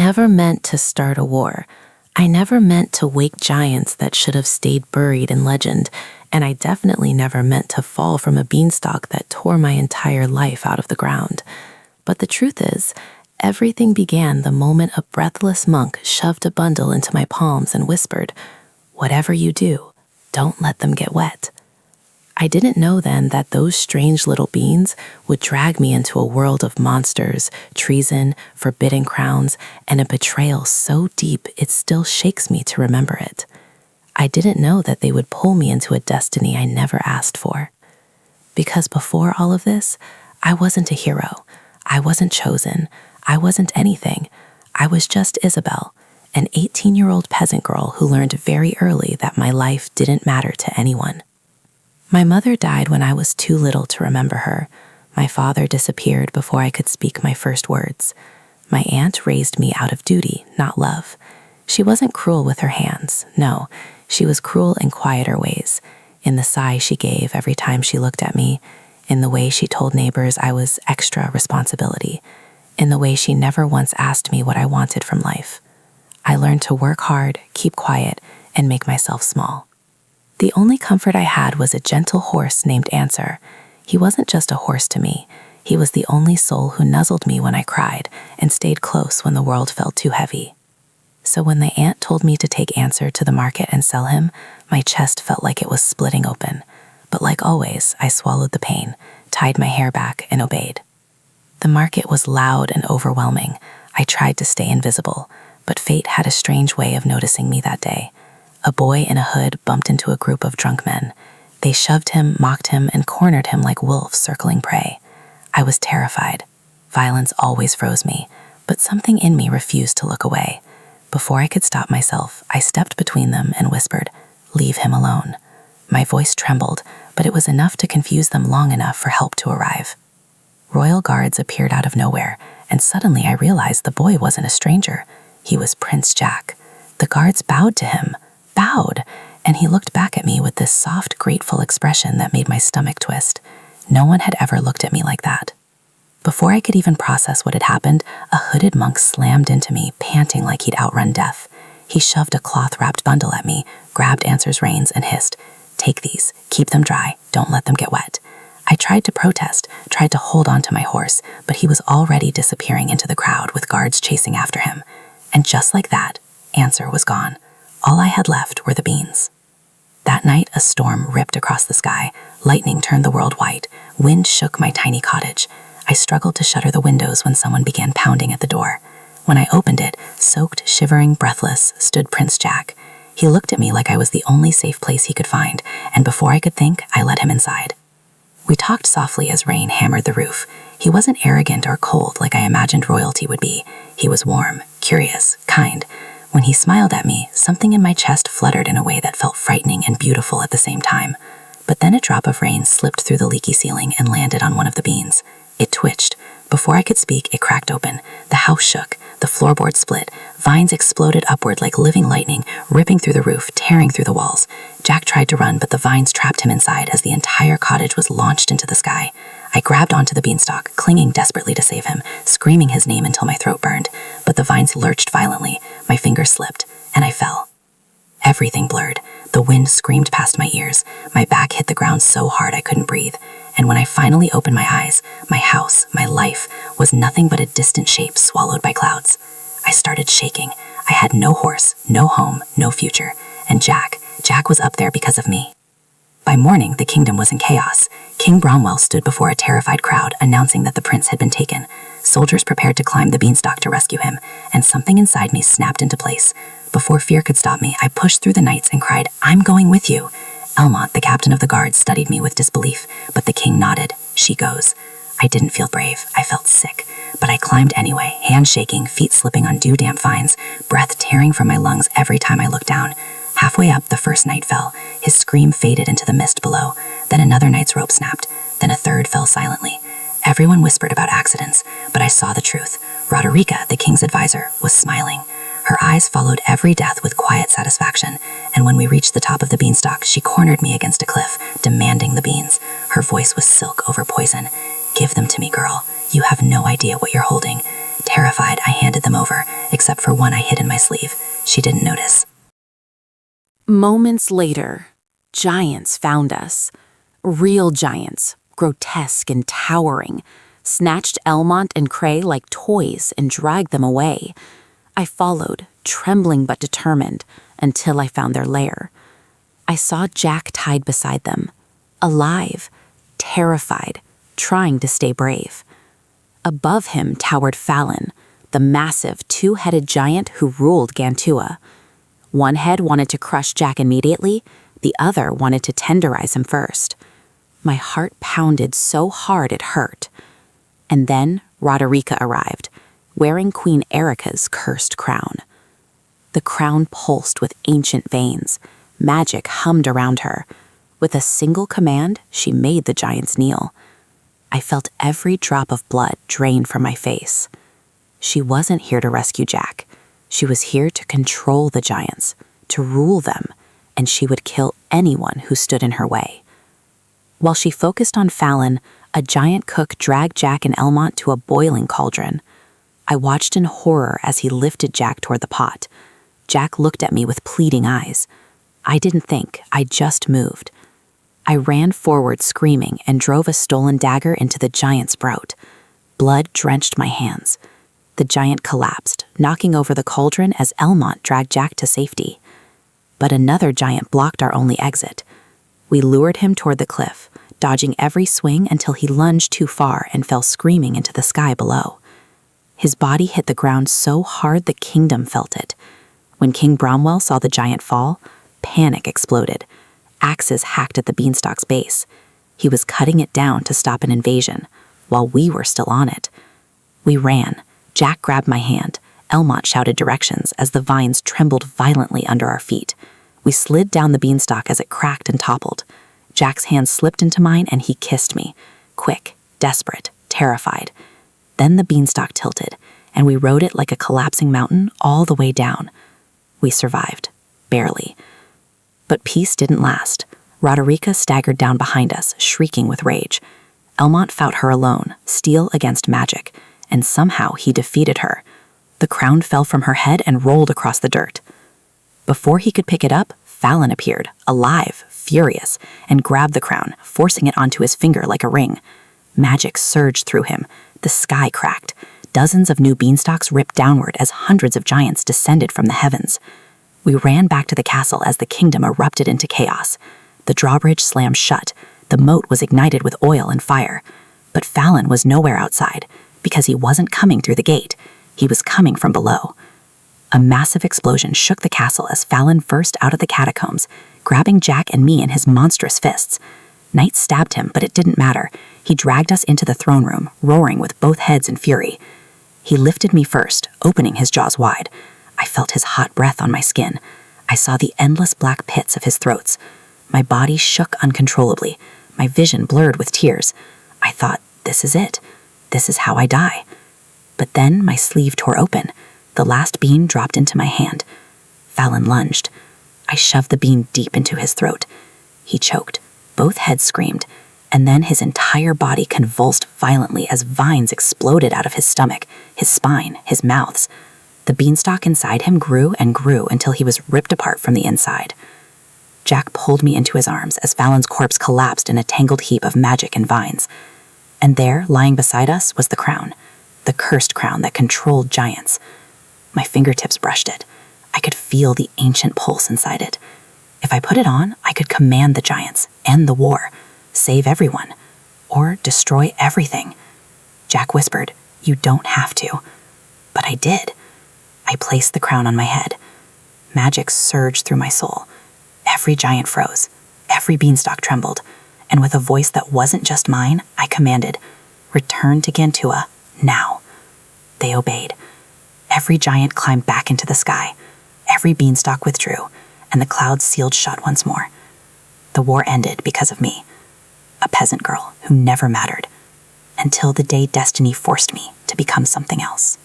never meant to start a war. I never meant to wake giants that should have stayed buried in legend, and I definitely never meant to fall from a beanstalk that tore my entire life out of the ground. But the truth is, everything began the moment a breathless monk shoved a bundle into my palms and whispered, "Whatever you do, don't let them get wet." I didn't know then that those strange little beans would drag me into a world of monsters, treason, forbidden crowns, and a betrayal so deep it still shakes me to remember it. I didn't know that they would pull me into a destiny I never asked for. Because before all of this, I wasn't a hero. I wasn't chosen. I wasn't anything. I was just Isabel, an 18-year-old peasant girl who learned very early that my life didn't matter to anyone. My mother died when I was too little to remember her. My father disappeared before I could speak my first words. My aunt raised me out of duty, not love. She wasn't cruel with her hands, no. She was cruel in quieter ways, in the sigh she gave every time she looked at me, in the way she told neighbors I was extra responsibility, in the way she never once asked me what I wanted from life. I learned to work hard, keep quiet, and make myself small. The only comfort I had was a gentle horse named Answer. He wasn't just a horse to me. He was the only soul who nuzzled me when I cried and stayed close when the world felt too heavy. So when the aunt told me to take Answer to the market and sell him, my chest felt like it was splitting open. But like always, I swallowed the pain, tied my hair back, and obeyed. The market was loud and overwhelming. I tried to stay invisible, but fate had a strange way of noticing me that day. A boy in a hood bumped into a group of drunk men. They shoved him, mocked him, and cornered him like wolves circling prey. I was terrified. Violence always froze me, but something in me refused to look away. Before I could stop myself, I stepped between them and whispered, "Leave him alone." My voice trembled, but it was enough to confuse them long enough for help to arrive. Royal guards appeared out of nowhere, and suddenly I realized the boy wasn't a stranger. He was Prince Jack. The guards bowed to him. Bowed, and he looked back at me with this soft, grateful expression that made my stomach twist. No one had ever looked at me like that. Before I could even process what had happened, a hooded monk slammed into me, panting like he'd outrun death. He shoved a cloth-wrapped bundle at me, grabbed Answer's reins, and hissed, "Take these, keep them dry, don't let them get wet." I tried to protest, tried to hold on to my horse, but he was already disappearing into the crowd with guards chasing after him. And just like that, Answer was gone. All I had left were the beans. That night, a storm ripped across the sky. Lightning turned the world white. Wind shook my tiny cottage. I struggled to shutter the windows when someone began pounding at the door. When I opened it, soaked, shivering, breathless, stood Prince Jack. He looked at me like I was the only safe place he could find, and before I could think, I let him inside. We talked softly as rain hammered the roof. He wasn't arrogant or cold like I imagined royalty would be. He was warm, curious, kind. When he smiled at me, something in my chest fluttered in a way that felt frightening and beautiful at the same time. But then a drop of rain slipped through the leaky ceiling and landed on one of the beans. It twitched. Before I could speak, it cracked open. The house shook. The floorboard split. Vines exploded upward like living lightning, ripping through the roof, tearing through the walls. Jack tried to run, but the vines trapped him inside as the entire cottage was launched into the sky. I grabbed onto the beanstalk, clinging desperately to save him, screaming his name until my throat burned. But the vines lurched violently. My fingers slipped, and I fell. Everything blurred. The wind screamed past my ears. My back hit the ground so hard I couldn't breathe. And when I finally opened my eyes, my house, my life, was nothing but a distant shape swallowed by clouds. I started shaking. I had no horse, no home, no future. And Jack was up there because of me. By morning, the kingdom was in chaos. King Bromwell stood before a terrified crowd, announcing that the prince had been taken. Soldiers prepared to climb the beanstalk to rescue him, and something inside me snapped into place. Before fear could stop me, I pushed through the nights and cried, "I'm going with you." Elmont, the captain of the guards, studied me with disbelief, but the king nodded. "She goes." I didn't feel brave. I felt sick. But I climbed anyway, hands shaking, feet slipping on dew-damp vines, breath tearing from my lungs every time I looked down. Halfway up, the first knight fell. His scream faded into the mist below. Then another knight's rope snapped. Then a third fell silently. Everyone whispered about accidents, but I saw the truth. Roderica, the king's advisor, was smiling. Her eyes followed every death with quiet satisfaction, and when we reached the top of the beanstalk, she cornered me against a cliff, demanding the beans. Her voice was silk over poison. "Give them to me, girl. You have no idea what you're holding." Terrified, I handed them over, except except for one I hid in my sleeve. She didn't notice. Moments later, giants found us. Real giants, grotesque and towering, snatched Elmont and Cray like toys and dragged them away. I followed, trembling but determined, until I found their lair. I saw Jack tied beside them, alive, terrified, trying to stay brave. Above him towered Fallon, the massive two-headed giant who ruled Gantua. One head wanted to crush Jack immediately, the other wanted to tenderize him first. My heart pounded so hard it hurt. And then Roderica arrived, wearing Queen Erica's cursed crown. The crown pulsed with ancient veins. Magic hummed around her. With a single command, she made the giants kneel. I felt every drop of blood drain from my face. She wasn't here to rescue Jack. She was here to control the giants, to rule them, and she would kill anyone who stood in her way. While she focused on Fallon, a giant cook dragged Jack and Elmont to a boiling cauldron. I watched in horror as he lifted Jack toward the pot. Jack looked at me with pleading eyes. I didn't think, I just moved. I ran forward screaming and drove a stolen dagger into the giant's throat. Blood drenched my hands. The giant collapsed, knocking over the cauldron as Elmont dragged Jack to safety. But another giant blocked our only exit. We lured him toward the cliff, dodging every swing until he lunged too far and fell screaming into the sky below. His body hit the ground so hard the kingdom felt it. When King Bromwell saw the giant fall, panic exploded. Axes hacked at the Beanstalk's base. He was cutting it down to stop an invasion, while we were still on it. We ran. Jack grabbed my hand. Elmont shouted directions as the vines trembled violently under our feet. We slid down the beanstalk as it cracked and toppled. Jack's hand slipped into mine and he kissed me. Quick, desperate, terrified. Then the beanstalk tilted, and we rode it like a collapsing mountain all the way down. We survived. Barely. But peace didn't last. Roderica staggered down behind us, shrieking with rage. Elmont fought her alone, steel against magic, and somehow he defeated her. The crown fell from her head and rolled across the dirt. Before he could pick it up, Fallon appeared, alive, furious, and grabbed the crown, forcing it onto his finger like a ring. Magic surged through him. The sky cracked. Dozens of new beanstalks ripped downward as hundreds of giants descended from the heavens. We ran back to the castle as the kingdom erupted into chaos. The drawbridge slammed shut. The moat was ignited with oil and fire. But Fallon was nowhere outside, because he wasn't coming through the gate. He was coming from below. A massive explosion shook the castle as Fallon burst out of the catacombs, grabbing Jack and me in his monstrous fists. Knight stabbed him, but it didn't matter. He dragged us into the throne room, roaring with both heads in fury. He lifted me first, opening his jaws wide. I felt his hot breath on my skin. I saw the endless black pits of his throats. My body shook uncontrollably, my vision blurred with tears. I thought, this is it. This is how I die. But then my sleeve tore open. The last bean dropped into my hand. Fallon lunged. I shoved the bean deep into his throat. He choked. Both heads screamed, and then his entire body convulsed violently as vines exploded out of his stomach, his spine, his mouths. The beanstalk inside him grew and grew until he was ripped apart from the inside. Jack pulled me into his arms as Fallon's corpse collapsed in a tangled heap of magic and vines. And there, lying beside us, was the crown, the cursed crown that controlled giants. My fingertips brushed it. I could feel the ancient pulse inside it. If I put it on, I could command the giants, end the war, save everyone, or destroy everything. Jack whispered, "You don't have to." But I did. I placed the crown on my head. Magic surged through my soul. Every giant froze. Every beanstalk trembled. And with a voice that wasn't just mine, I commanded, "Return to Gantua, now." They obeyed. Every giant climbed back into the sky. Every beanstalk withdrew, and the clouds sealed shut once more. The war ended because of me, a peasant girl who never mattered, until the day destiny forced me to become something else.